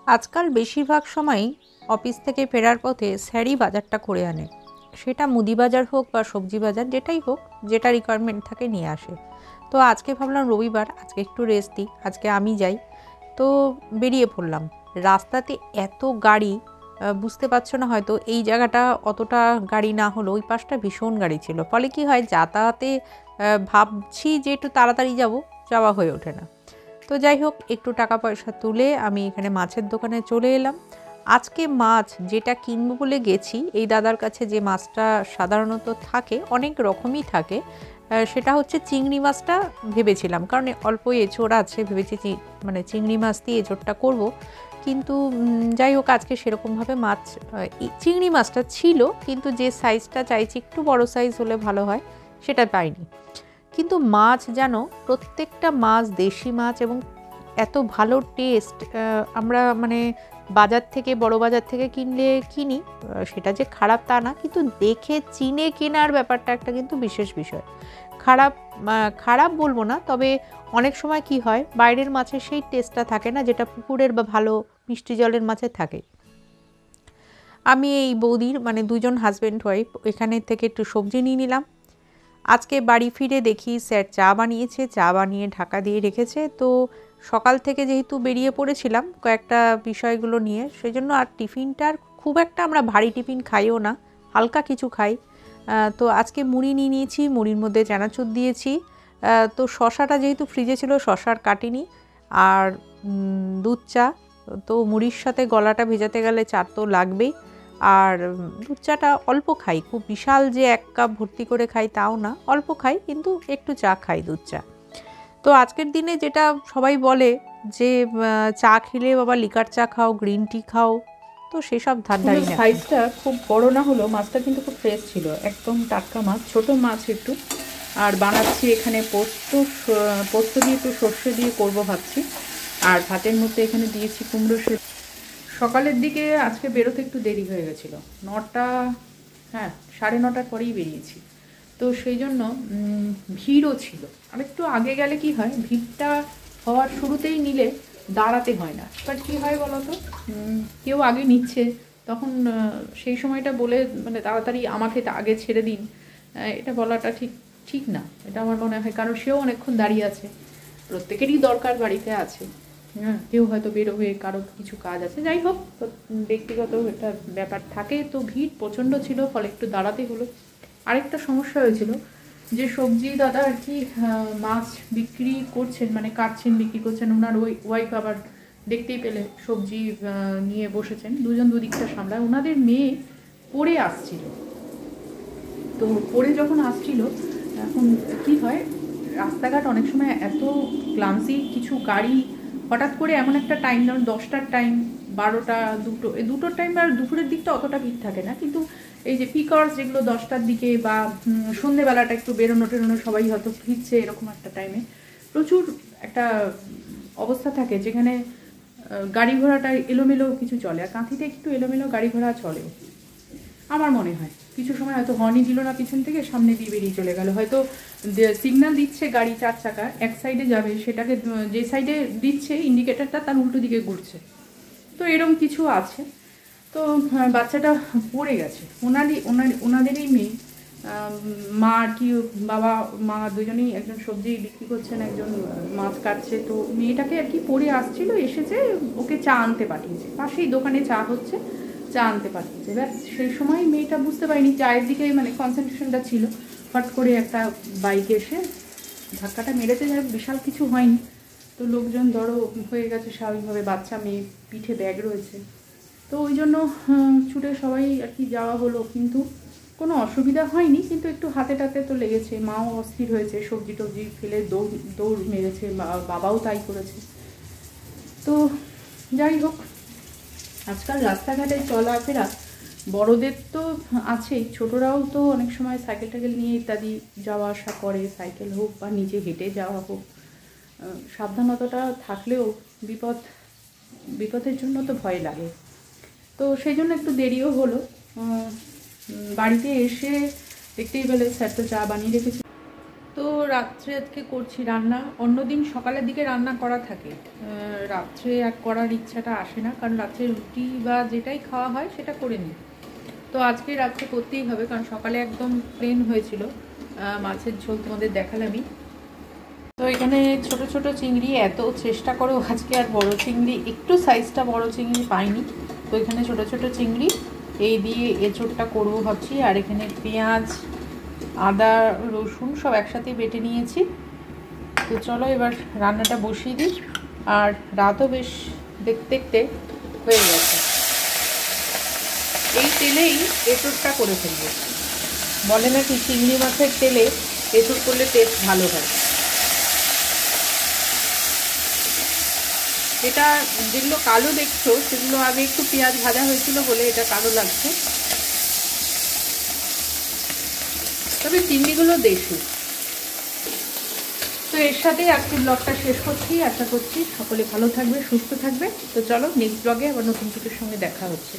আজকাল বেশিরভাগ সময়ই অফিস থেকে ফেরার পথে স্যারই বাজারটা করে আনে। সেটা মুদি বাজার হোক বা সবজি বাজার, যেটাই হোক, যেটা রিকোয়ারমেন্ট থাকে নিয়ে আসে। তো আজকে ভাবলাম রবিবার, আজকে একটু রেস্ট দিই, আজকে আমি যাই। তো বেরিয়ে পড়লাম। রাস্তাতে এত গাড়ি, বুঝতে পারছো না হয়তো, এই জায়গাটা অতটা গাড়ি না হলেও ওই পাশটা ভীষণ গাড়ি ছিল। ফলে কি হয়, যাতায়াতে ভাবছি যে একটু তাড়াতাড়ি যাব, যাওয়া হয়ে ওঠে না। তো যাই হোক, একটু টাকা পয়সা তুলে আমি এখানে মাছের দোকানে চলে এলাম। আজকে মাছ যেটা কিনবো বলে গেছি, এই দাদার কাছে যে মাছটা সাধারণত থাকে, অনেক রকমই থাকে, সেটা হচ্ছে চিংড়ি মাছটা ভেবেছিলাম, কারণ অল্প এঁচোড় আছে, ভেবেছি মানে চিংড়ি মাছ দিয়ে এঁচোড়টা করব। কিন্তু যাই হোক, আজকে সেরকমভাবে মাছ, চিংড়ি মাছটা ছিল, কিন্তু যে সাইজটা চাইছি একটু বড় সাইজ হলে ভালো হয়, সেটা পাইনি। কিন্তু মাছ জানো, প্রত্যেকটা মাছ দেশি মাছ এবং এত ভালো টেস্ট। আমরা মানে বাজার থেকে, বড় বাজার থেকে কিনলে কিনি, সেটা যে খারাপ তা না, কিন্তু দেখে চিনে কেনার ব্যাপারটা একটা কিন্তু বিশেষ বিষয়। খারাপ খারাপ বলবো না, তবে অনেক সময় কি হয়, বাইরের মাছের সেই টেস্টটা থাকে না যেটা পুকুরের বা ভালো মিষ্টি জলের মাছের থাকে। আমি এই বৌদির মানে দুজন হাজব্যান্ড ওয়াইফ এখানে থেকে একটু সবজি নিয়ে নিলাম। আজকে বাড়ি ফিরে দেখি স্যার চা বানিয়েছে, চা বানিয়ে ঢাকা দিয়ে রেখেছে। তো সকাল থেকে যেহেতু বেরিয়ে পড়েছিলাম কয়েকটা বিষয়গুলো নিয়ে, সেই জন্য আর টিফিনটার খুব একটা আমরা ভারী টিফিন খাইও না, হালকা কিছু খাই। তো আজকে মুড়ি নিয়ে নিয়েছি, মুড়ির মধ্যে চানাচুর দিয়েছি। তো শশাটা যেহেতু ফ্রিজে ছিল, শশার কাটিনি। আর দুধ চা, তো মুড়ির সাথে গলাটা ভেজাতে গেলে চা তো লাগবেই। আর দুধ চাটা অল্প খাই, খুব বিশাল যে 1 কাপ ভর্তি করে খাই তাও না, অল্প খাই, কিন্তু একটু চা খাই, দুধ চা। তো আজকের দিনে যেটা সবাই বলে যে চা খেলে বাবা লিকার চা খাও, গ্রিন টি খাও, তো সেসব ধারধারি না। সাইজটা খুব বড় না হলেও মাছটা কিন্তু খুব ফ্রেশ ছিল, একদম টাটকা মাছ, ছোট মাছ একটু। আর বানাচ্ছি এখানে পোস্ত দিয়ে একটু সর্ষে দিয়ে করব ভাবছি। আর ভাতের মধ্যে এখানে দিয়েছি কুমড়ো সেদ্ধ। সকালের দিকে আজকে বেরোতে একটু দেরি হয়ে গেছিলো, 9টা, হ্যাঁ 9:30টার পরেই বেরিয়েছি। তো সেই জন্য ভিড়ও ছিল। আর একটু আগে গেলে কি হয়, ভিড়টা হওয়ার শুরুতেই নিলে দাঁড়াতে হয় না। এবার কী হয় বলো তো, কেউ আগে নিচ্ছে, তখন সেই সময়টা বলে মানে তাড়াতাড়ি আমাকে আগে ছেড়ে দিন, এটা বলাটা ঠিক ঠিক না, এটা আমার মনে হয়। কারণ সেও অনেকক্ষণ দাঁড়িয়ে আছে, প্রত্যেকেরই দরকার বাড়িতে আছে। হ্যাঁ, কেউ হয়তো বেরো হয়ে কারো কিছু কাজ আছে, যাই হোক, ব্যক্তিগত একটা ব্যাপার থাকে। তো ভিড় প্রচণ্ড ছিল, ফলে একটু দাঁড়াতে হলো। আরেকটা সমস্যা হয়েছিল যে সবজি দাদা আর কি মাছ বিক্রি করছেন, মানে কাটছেন বিক্রি করছেন, ওনার ওয়াইফ আবার দেখতেই পেলে সবজি নিয়ে বসেছেন, দুজন দুদিকটা সামলায়। ওনাদের মেয়ে পড়ে আসছিল, তো পড়ে যখন আসছিল, এখন কি হয়, রাস্তাঘাট অনেক সময় এত ক্লামসি, কিছু গাড়ি হঠাৎ করে এমন একটা টাইম, ধরুন 10টার টাইম, 12টা, দুটো, এই দুটোর টাইম আর দুপুরের দিকটা অতটা ভিড় থাকে না, কিন্তু এই যে পিক আওয়ার্স যেগুলো 10টার দিকে বা সন্ধেবেলাটা একটু বেরোনো টেরোনো, সবাই হয়তো ফিরছে, এরকম একটা টাইমে প্রচুর একটা অবস্থা থাকে যেখানে গাড়ি ঘোড়াটা এলোমেলো কিছু চলে। আর কাঁথিতে একটু এলোমেলো গাড়ি ঘোড়া চলে আমার মনে হয়। কিছু সময় হয়তো হর্নই দিল না পিছন থেকে, সামনে দিয়ে বেরিয়ে চলে গেল, হয়তো সিগন্যাল দিচ্ছে গাড়ি 4 চাকা এক সাইডে যাবে, সেটাকে যে সাইডে দিচ্ছে ইন্ডিকেটারটা তার উল্টো দিকে ঘুরছে। তো এরকম কিছু আছে। তো বাচ্চাটা পড়ে গেছে, ওনাদেরই মেয়ে, মা আর কি, বাবা মা দুজনেই, একজন সবজি বিক্রি করছেন, একজন মাছ কাটছে। তো মেয়েটাকে আর কি পড়ে আসছিল, এসেছে, ওকে চা আনতে পাঠিয়েছে, পাশেই দোকানে চা হচ্ছে, চা আনতে পাঠিয়েছে। ব্যাস সেই সময় মেয়েটা বুঝতে পারিনি, চায়ের দিকে মানে কনসেন্ট্রেশনটা ছিল, হট করে একটা বাইক এসে ধাক্কাটা মেরেছে। যাই বিশাল কিছু হয়নি। তো লোকজন ধরো হয়ে গেছে স্বাভাবিকভাবে, বাচ্চা মেয়ে, পিঠে ব্যাগ রয়েছে, তো ওই জন্য ছুটে সবাই আর কি যাওয়া হলো, কিন্তু কোনো অসুবিধা হয়নি, কিন্তু একটু হাতে টাতে তো লেগেছে। মাও অস্থির হয়েছে, সবজি টবজি ফেলে দৌড় মেরেছে, বাবাও তাই করেছে। তো যাই হোক, আজকাল রাস্তাঘাটে চলাফেরা বড়দের তো আছেই, ছোটরাও তো অনেক সময় সাইকেল টাইকেল নিয়ে ইত্যাদি যাওয়া আসা করে, সাইকেল হোক বা নিজে হেঁটে যাওয়া হোক। সাবধানতাটা থাকলেও বিপদের জন্য তো ভয় লাগে। তো সেই জন্য একটু দেরিও হলো। বাড়িতে এসে দেখতেই পেলে স্যার তো চা বানিয়ে রেখেছে। তো রাত্রে আজকে করছি রান্না। অন্যদিন সকালের দিকে রান্না করা থাকে, রাত্রে আর করার ইচ্ছাটা আসে না, কারণ রাত্রে রুটি বা যেটাই খাওয়া হয় সেটা করে নিই। তো আজকে রাত্রে করতেই হবে, কারণ সকালে একদম প্লেন হয়েছিল। মাছের ঝোল তোমাদের দেখালামই। তো এখানে ছোট ছোট চিংড়ি, এত চেষ্টা করেও আজকে আর বড় চিংড়ি, একটু সাইজটা বড় চিংড়ি পাইনি। তো এখানে ছোট ছোট চিংড়ি এই দিয়ে এঁচোড়টা করবো ভাবছি। আর এখানে পেঁয়াজ, আদা, রসুন সব একসাথে বেটে নিয়েছি। তো চলো এবার রান্নাটা বসিয়ে দিই। আর রাতও বেশ দেখতে দেখতে হয়ে গেছে। এই তেলেই এঁচোড়টা করে ফেলবো। বলে নাকি চিংড়ি মাছের তেলে এঁচোড় করলে টেস্ট ভালো হয়। এটা যেগুলো কালো দেখছো সেগুলো আগে একটু পেঁয়াজ ভাজা হয়েছিল বলে এটা কালো লাগছে, তবে চিংড়িগুলো দেশি। তো এর সাথেই আজকে ব্লগটা শেষ করছি। আশা করছি সকলে ভালো থাকবে, সুস্থ থাকবে। তো চলো নেক্সট ব্লগে আবার নতুন কিছুর সঙ্গে দেখা হচ্ছে।